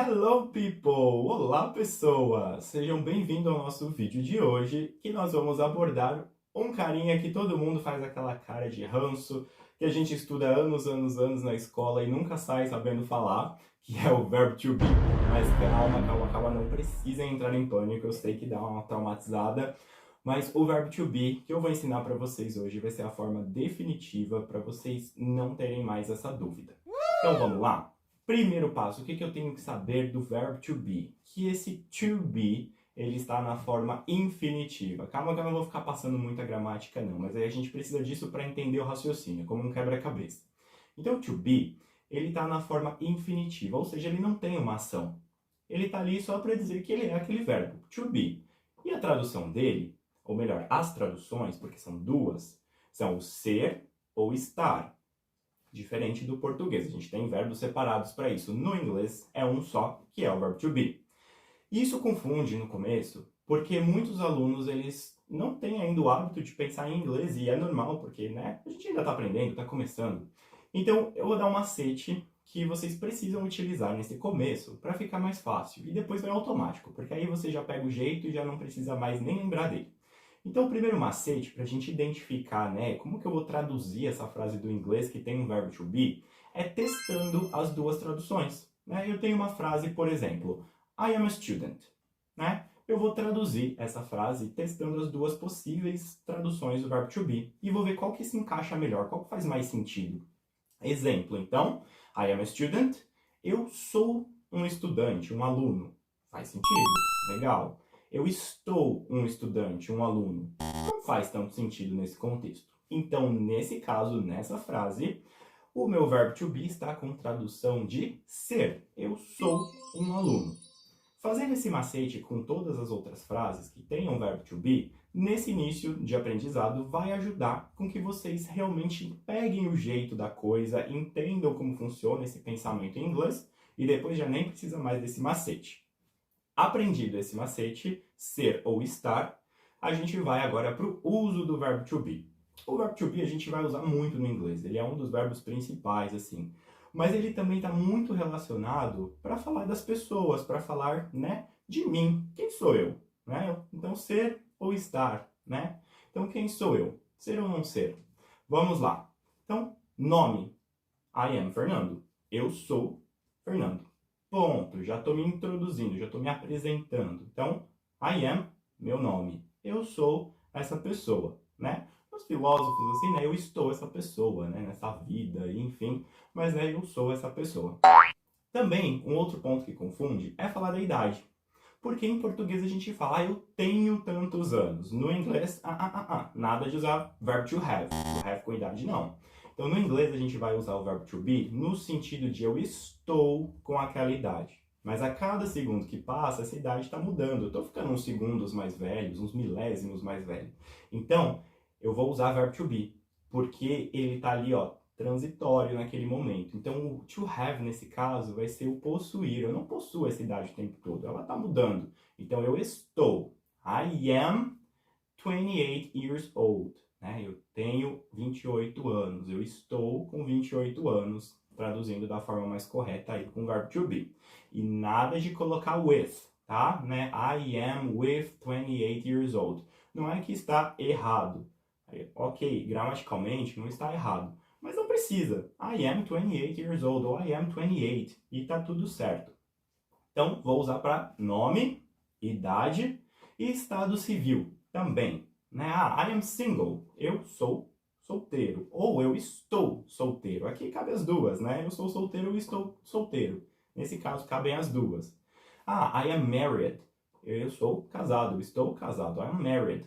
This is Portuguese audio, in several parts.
Hello people! Olá pessoas! Sejam bem-vindos ao nosso vídeo de hoje, que nós vamos abordar um carinha que todo mundo faz aquela cara de ranço, que a gente estuda anos na escola e nunca sai sabendo falar, que é o verbo to be. Mas calma, não precisem entrar em pânico, eu sei que dá uma traumatizada, mas o verbo to be que eu vou ensinar para vocês hoje vai ser a forma definitiva para vocês não terem mais essa dúvida. Então vamos lá? Primeiro passo, o que eu tenho que saber do verbo to be? Que esse to be, ele está na forma infinitiva. Calma que eu não vou ficar passando muita gramática não, mas aí a gente precisa disso para entender o raciocínio, como um quebra-cabeça. Então, to be, ele está na forma infinitiva, ou seja, ele não tem uma ação. Ele está ali só para dizer que ele é aquele verbo, to be. E a tradução dele, ou melhor, as traduções, porque são duas, são o ser ou estar. Diferente do português, a gente tem verbos separados para isso. No inglês é um só, que é o verbo to be. Isso confunde no começo, porque muitos alunos eles não têm ainda o hábito de pensar em inglês, e é normal, porque né, a gente ainda está aprendendo, está começando. Então eu vou dar um macete que vocês precisam utilizar nesse começo para ficar mais fácil, e depois vai automático, porque aí você já pega o jeito e já não precisa mais nem lembrar dele. Então, o primeiro macete para a gente identificar, né, como que eu vou traduzir essa frase do inglês que tem um verbo to be, é testando as duas traduções. Né? Eu tenho uma frase, por exemplo, I am a student. Né? Eu vou traduzir essa frase testando as duas possíveis traduções do verbo to be e vou ver qual que se encaixa melhor, qual que faz mais sentido. Exemplo, então, I am a student, eu sou um estudante, um aluno. Faz sentido, legal. Eu estou um estudante, um aluno. Não faz tanto sentido nesse contexto. Então, nesse caso, nessa frase, o meu verbo to be está com tradução de ser. Eu sou um aluno. Fazendo esse macete com todas as outras frases que tenham verbo to be, nesse início de aprendizado vai ajudar com que vocês realmente peguem o jeito da coisa, entendam como funciona esse pensamento em inglês e depois já nem precisa mais desse macete. Aprendido esse macete, ser ou estar, a gente vai agora para o uso do verbo to be. O verbo to be a gente vai usar muito no inglês, ele é um dos verbos principais, assim. Mas ele também está muito relacionado para falar das pessoas, para falar, né, de mim. Quem sou eu? Né? Então, ser ou estar, né? Então, quem sou eu? Ser ou não ser? Vamos lá. Então, nome. I am Fernando. Eu sou Fernando. Ponto. Já estou me introduzindo, já estou me apresentando. Então, I am, meu nome. Eu sou essa pessoa, né? Os filósofos, assim, né? Eu estou essa pessoa, né? Nessa vida, enfim. Mas, né? Eu sou essa pessoa. Também, um outro ponto que confunde é falar da idade. Porque em português a gente fala, eu tenho tantos anos. No inglês, nada de usar verbo to have. To have com idade, não. Então, no inglês, a gente vai usar o verbo to be no sentido de eu estou com aquela idade. Mas a cada segundo que passa, essa idade está mudando. Eu estou ficando uns segundos mais velhos, uns milésimos mais velhos. Então, eu vou usar verbo to be, porque ele está ali, ó, transitório naquele momento. Então, o to have, nesse caso, vai ser o possuir. Eu não possuo essa idade o tempo todo, ela está mudando. Então, eu estou. I am 28 years old. Né? Eu tenho 28 anos. Eu estou com 28 anos, traduzindo da forma mais correta aí com o verbo to be. E nada de colocar with, tá? Né? I am with 28 years old. Não é que está errado. Ok, gramaticalmente não está errado. Mas não precisa. I am 28 years old ou I am 28 e tá tudo certo. Então, vou usar para nome, idade e estado civil também. Né? I am single. Eu sou solteiro. Ou eu estou solteiro. Aqui cabe as duas, né? Eu sou solteiro ou estou solteiro. Nesse caso, cabem as duas. I am married. Eu sou casado. Eu estou casado. I am married.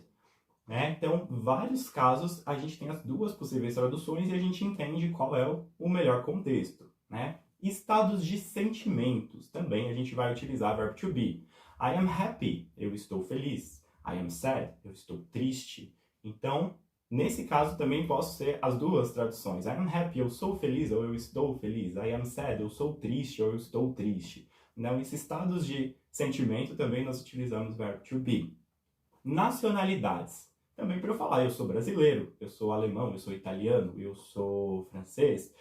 Né? Então, vários casos, a gente tem as duas possíveis traduções e a gente entende qual é o melhor contexto. Né? Estados de sentimentos, também a gente vai utilizar verbo to be. I am happy, eu estou feliz. I am sad, eu estou triste. Então, nesse caso também posso ser as duas traduções. I am happy, eu sou feliz ou eu estou feliz. I am sad, eu sou triste ou eu estou triste. Então, esses estados de sentimento também nós utilizamos verbo to be. Nacionalidades. Também para eu falar, eu sou brasileiro, eu sou alemão, eu sou italiano, eu sou francês,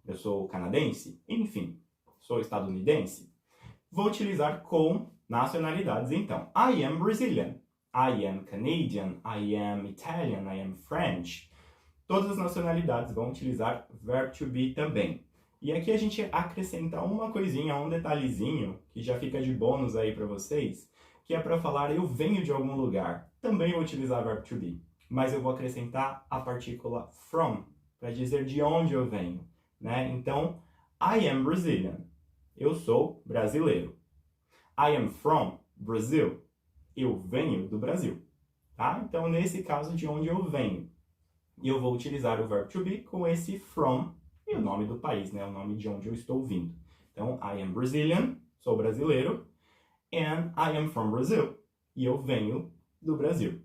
eu sou canadense, enfim, sou estadunidense. Vou utilizar com nacionalidades, então. I am Brazilian. I am Canadian. I am Italian. I am French. Todas as nacionalidades vão utilizar verb to be também. E aqui a gente acrescenta uma coisinha, um detalhezinho, que já fica de bônus aí para vocês, que é para falar eu venho de algum lugar. Também vou utilizar verb to be, mas eu vou acrescentar a partícula from, para dizer de onde eu venho, né? Então, I am Brazilian. Eu sou brasileiro. I am from Brazil. Eu venho do Brasil, tá? Então, nesse caso, de onde eu venho. E eu vou utilizar o verb to be com esse from e o nome do país, né? O nome de onde eu estou vindo. Então, I am Brazilian, sou brasileiro, and I am from Brazil. E eu venho do Brasil.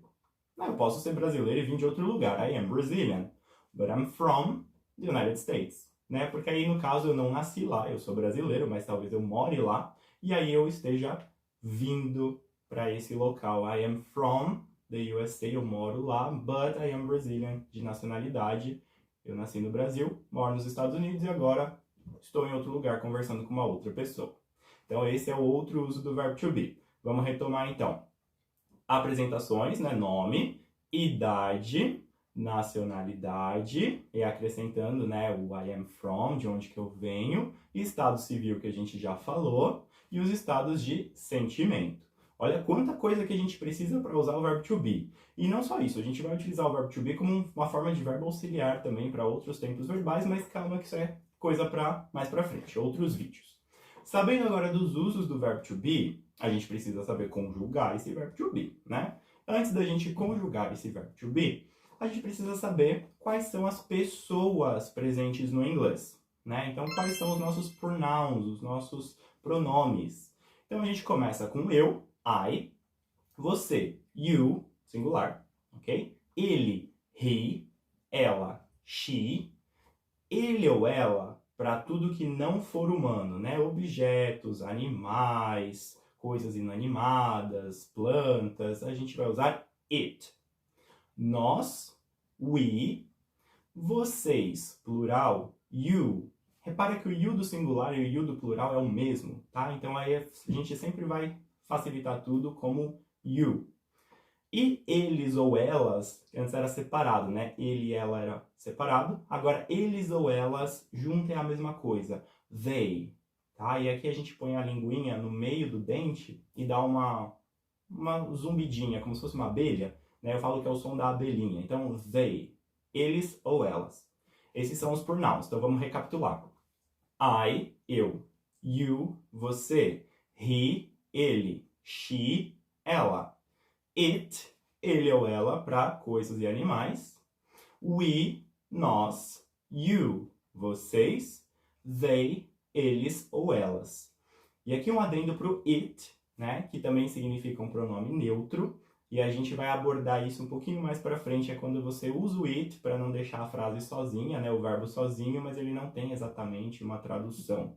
Eu posso ser brasileiro e vir de outro lugar. I am Brazilian, but I'm from the United States, né? Porque aí, no caso, eu não nasci lá, eu sou brasileiro, mas talvez eu more lá, e aí eu esteja vindo para esse local. I am from the USA, eu moro lá, but I am Brazilian, de nacionalidade. Eu nasci no Brasil, moro nos Estados Unidos e agora estou em outro lugar conversando com uma outra pessoa. Então esse é o outro uso do verbo to be. Vamos retomar então. Apresentações, né? Nome, idade, nacionalidade, e acrescentando, né, o I am from, de onde que eu venho, estado civil que a gente já falou, e os estados de sentimento. Olha quanta coisa que a gente precisa para usar o verbo to be. E não só isso, a gente vai utilizar o verbo to be como uma forma de verbo auxiliar também para outros tempos verbais, mas calma que isso é coisa para mais para frente, outros vídeos. Sabendo agora dos usos do verbo to be, a gente precisa saber conjugar esse verbo to be, né? Antes da gente conjugar esse verbo to be, a gente precisa saber quais são as pessoas presentes no inglês, né? Então, quais são os nossos pronouns, os nossos pronomes. Então, a gente começa com eu, I, você, you, singular, ok? Ele, he, ela, she, ele ou ela, para tudo que não for humano, né? Objetos, animais, coisas inanimadas, plantas, a gente vai usar it. Nós, we, vocês, plural, you. Repara que o you do singular e o you do plural é o mesmo, tá? Então aí a gente sempre vai facilitar tudo como you. E eles ou elas, antes era separado, né? Ele e ela era separado. Agora, eles ou elas, junto é a mesma coisa. They, tá? E aqui a gente põe a linguinha no meio do dente e dá uma zumbidinha, como se fosse uma abelha, né? Eu falo que é o som da abelhinha. Então, they, eles ou elas. Esses são os pronouns. Então, vamos recapitular. I, eu. You, você. He, ele. She, ela. It, ele ou ela, para coisas e animais. We, nós. You, vocês. They, eles ou elas. E aqui um adendo para o it, né, que também significa um pronome neutro. E a gente vai abordar isso um pouquinho mais para frente, é quando você usa o it para não deixar a frase sozinha, né, o verbo sozinho, mas ele não tem exatamente uma tradução,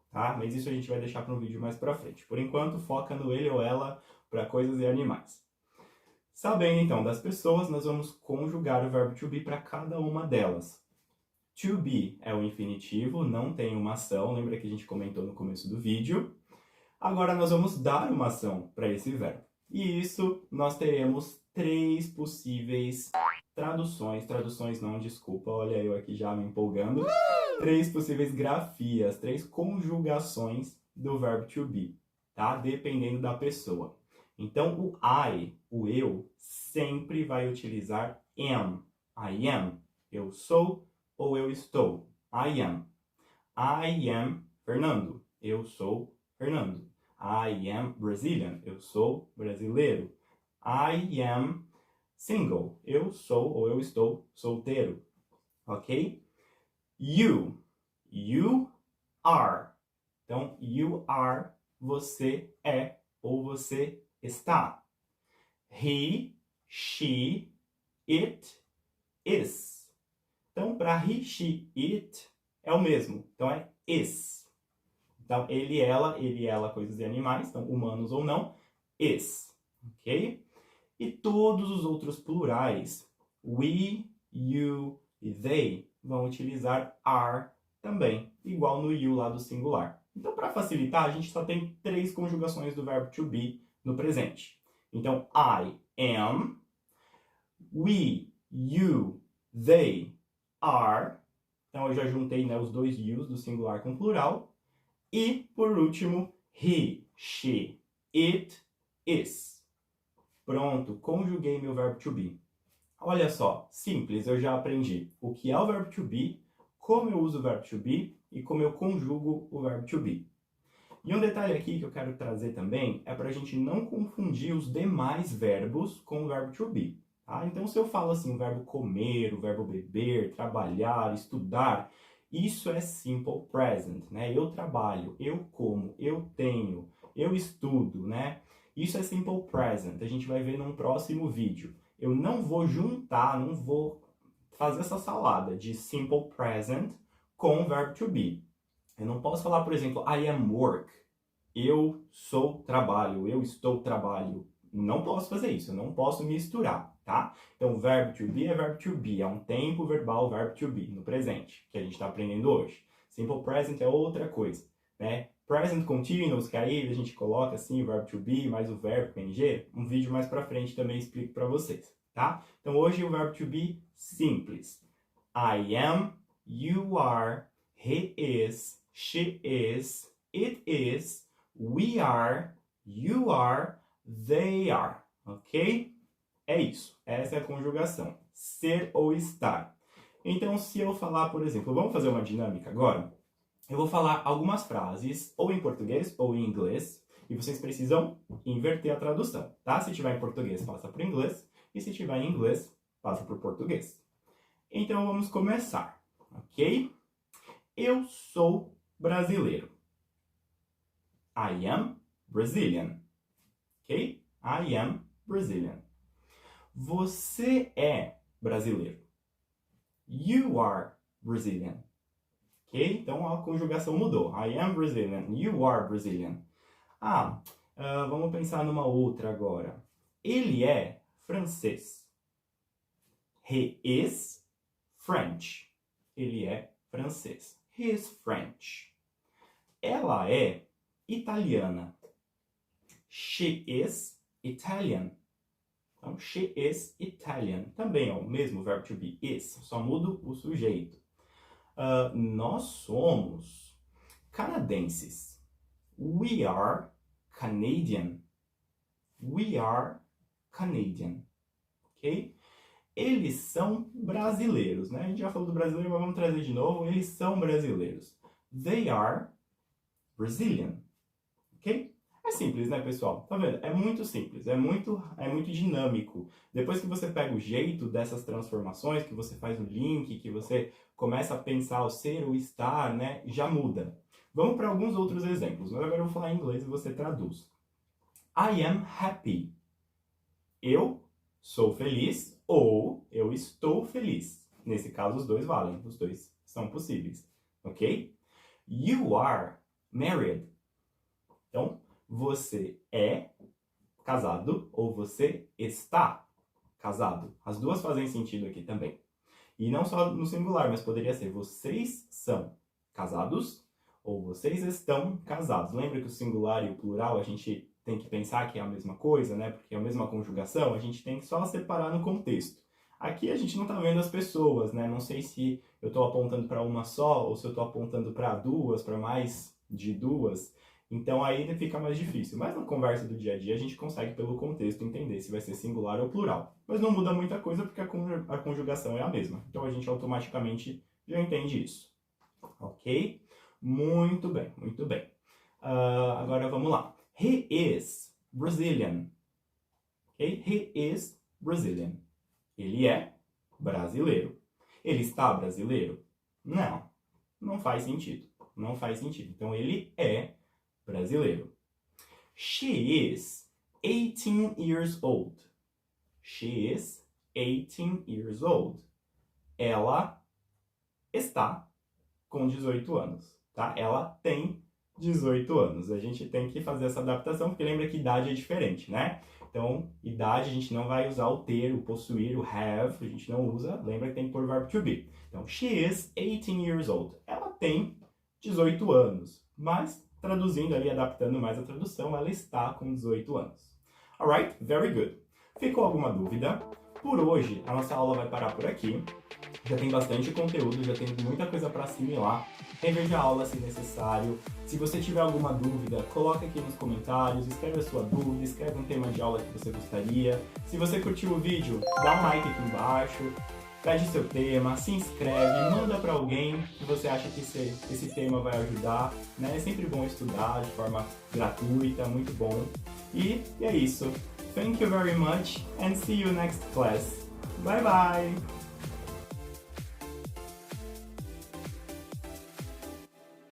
tá? Mas isso a gente vai deixar para um vídeo mais para frente. Por enquanto, foca no ele ou ela para coisas e animais. Sabendo, então, das pessoas, nós vamos conjugar o verbo to be para cada uma delas. To be é o infinitivo, não tem uma ação, lembra que a gente comentou no começo do vídeo. Agora nós vamos dar uma ação para esse verbo. E isso nós teremos 3 possíveis traduções não, desculpa, olha eu aqui já me empolgando. 3 possíveis grafias, 3 conjugações do verbo to be, tá? Dependendo da pessoa. Então, o I, o eu, sempre vai utilizar am. I am, eu sou ou eu estou. I am. I am Fernando, eu sou Fernando. I am Brazilian, eu sou brasileiro. I am single, eu sou ou eu estou solteiro. Ok? You, you are. Então, you are, você é ou você está. He, she, it, is. Então, para he, she, it é o mesmo. Então, é is. Então, ele, ela, coisas e animais. Então, humanos ou não, is. Ok? E todos os outros plurais, we, you e they, vão utilizar are também. Igual no you lá do singular. Então, para facilitar, a gente só tem 3 conjugações do verbo to be no presente. Então, I am, we, you, they are. Então, eu já juntei, né, os 2 yous do singular com plural. E, por último, he, she, it, is. Pronto, conjuguei meu verbo to be. Olha só, simples, eu já aprendi o que é o verbo to be, como eu uso o verbo to be e como eu conjugo o verbo to be. E um detalhe aqui que eu quero trazer também é para a gente não confundir os demais verbos com o verbo to be. Tá? Então, se eu falo assim, o verbo comer, o verbo beber, trabalhar, estudar, isso é simple present, né? Eu trabalho, eu como, eu tenho, eu estudo, né? Isso é simple present, a gente vai ver num próximo vídeo. Eu não vou juntar, não vou fazer essa salada de simple present com o verbo to be. Eu não posso falar, por exemplo, I am work. Eu sou trabalho, eu estou trabalho. Não posso fazer isso, eu não posso misturar, tá? Então, verbo to be é verbo to be, é um tempo verbal verbo to be, no presente, que a gente está aprendendo hoje. Simple present é outra coisa, né? Present continuous, que aí a gente coloca assim o verbo to be mais o verbo com ing. Um vídeo mais pra frente também explico para vocês, tá? Então, hoje o verbo to be simples. I am, you are, he is, she is, it is, we are, you are, they are, ok? É isso, essa é a conjugação, ser ou estar. Então, se eu falar, por exemplo, vamos fazer uma dinâmica agora? Eu vou falar algumas frases, ou em português ou em inglês, e vocês precisam inverter a tradução, tá? Se tiver em português, passa para o inglês, e se tiver em inglês, passa para o português. Então, vamos começar, ok? Eu sou brasileiro. I am Brazilian. Ok? I am Brazilian. Você é brasileiro. You are Brazilian. Ok? Então a conjugação mudou. I am Brazilian. You are Brazilian. Vamos pensar numa outra agora. Ele é francês. He is French. Ele é francês. He is French. Ela é italiana. She is Italian. Então, she is Italian. Também é o mesmo verbo to be, is. Só mudo o sujeito. Nós somos canadenses. We are Canadian. We are Canadian. Ok? Eles são brasileiros, né? A gente já falou do brasileiro, mas vamos trazer de novo. Eles são brasileiros. They are Brazilian. Ok? É simples, né, pessoal? Tá vendo? É muito simples, é muito dinâmico. Depois que você pega o jeito dessas transformações, que você faz o link, que você começa a pensar o ser, o estar, né, já muda. Vamos para alguns outros exemplos, mas agora eu vou falar em inglês e você traduz. I am happy. Eu sou feliz ou eu estou feliz. Nesse caso, os dois valem, os dois são possíveis, ok? You are married. Então, você é casado ou você está casado. As duas fazem sentido aqui também. E não só no singular, mas poderia ser vocês são casados ou vocês estão casados. Lembra que o singular e o plural a gente tem que pensar que é a mesma coisa, né? Porque é a mesma conjugação, a gente tem que só separar no contexto. Aqui a gente não está vendo as pessoas, né? Não sei se eu estou apontando para uma só ou se eu estou apontando para duas, para mais de duas. Então aí fica mais difícil. Mas na conversa do dia a dia a gente consegue pelo contexto entender se vai ser singular ou plural. Mas não muda muita coisa porque a conjugação é a mesma. Então a gente automaticamente já entende isso. Ok? Muito bem, muito bem. Agora vamos lá. He is Brazilian. Ok? He is Brazilian. Ele é brasileiro. Ele está brasileiro? Não. Não faz sentido. Não faz sentido. Então ele é brasileiro. She is 18 years old. She is 18 years old. Ela está com 18 anos, tá? Ela tem 18 anos. A gente tem que fazer essa adaptação, porque lembra que idade é diferente, né? Então, idade a gente não vai usar o ter, o possuir, o have, a gente não usa. Lembra que tem que pôr o verbo to be. Então, she is 18 years old. Ela tem 18 anos, mas traduzindo ali, adaptando mais a tradução, ela está com 18 anos. Alright? Very good. Ficou alguma dúvida? Por hoje, a nossa aula vai parar por aqui. Já tem bastante conteúdo, já tem muita coisa para assimilar. Reveja a aula se necessário. Se você tiver alguma dúvida, coloca aqui nos comentários, escreve a sua dúvida, escreve um tema de aula que você gostaria. Se você curtiu o vídeo, dá um like aqui embaixo, pede seu tema, se inscreve, manda para alguém que você acha que esse tema vai ajudar. Né? É sempre bom estudar de forma gratuita, muito bom. E é isso. Thank you very much and see you next class. Bye bye!